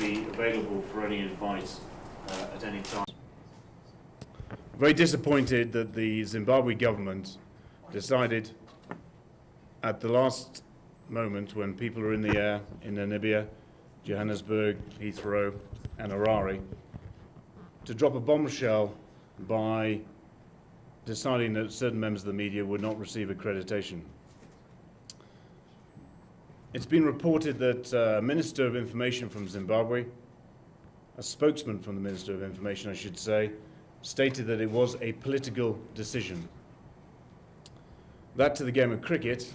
be available for any advice at any time. Very disappointed that the Zimbabwe government decided at the last moment, when people are in the air in Namibia, Johannesburg, Heathrow and Harare, to drop a bombshell by deciding that certain members of the media would not receive accreditation. It's been reported that a Minister of Information from Zimbabwe, a spokesman from the Minister of Information I should say, stated that it was a political decision. That to the game of cricket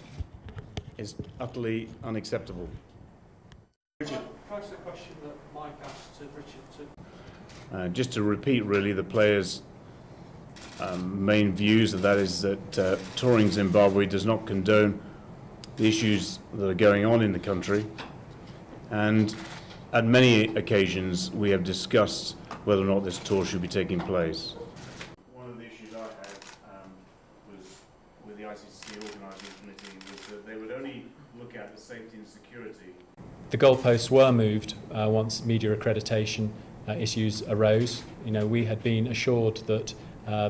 is utterly unacceptable. Richard, can I ask the question that Mike asked to Richard? Just to repeat really the players' main views, and that is that Touring Zimbabwe does not condone the issues that are going on in the country, and at many occasions we have discussed whether or not this tour should be taking place. One of the issues I had was with the ICC organising committee was that they would only look at the safety and security. The goalposts were moved once media accreditation issues arose. You know, we had been assured that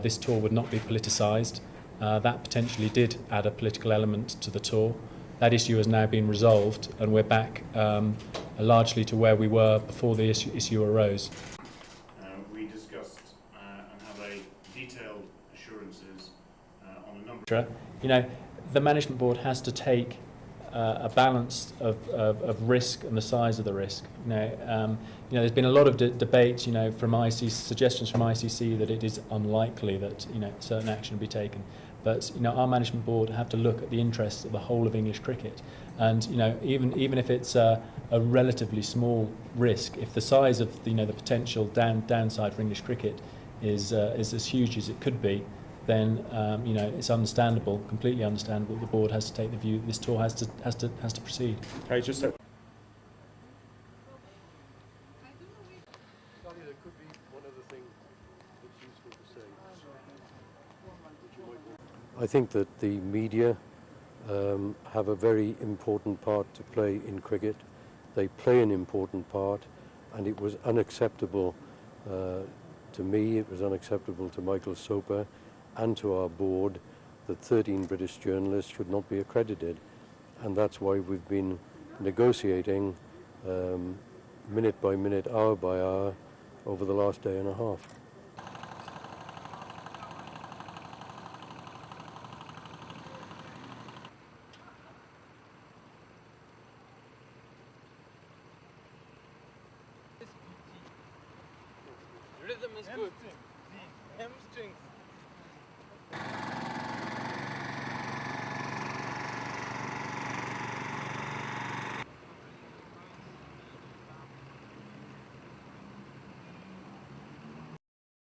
this tour would not be politicised. That potentially did add a political element to the tour. That issue has now been resolved, and we're back largely to where we were before the issue arose. We discussed and have a detailed assurances on a number. You know, the management board has to take a balance of risk and the size of the risk. You know, there's been a lot of debate, you know, from ICC, suggestions from ICC that it is unlikely that, you know, certain action will be taken. But, you know, our management board have to look at the interests of the whole of English cricket. And, you know, even if it's a relatively small risk, if the size of the, you know, the potential downside for English cricket is as huge as it could be, then you know, it's understandable, completely understandable. The board has to take the view that this tour has to proceed. Okay, just so. I think that the media have a very important part to play in cricket. They play an important part, and it was unacceptable to me, it was unacceptable to Michael Soper and to our board that 13 British journalists should not be accredited. And that's why we've been negotiating minute by minute, hour by hour, over the last day and a half. Rhythm is good. Hamstrings.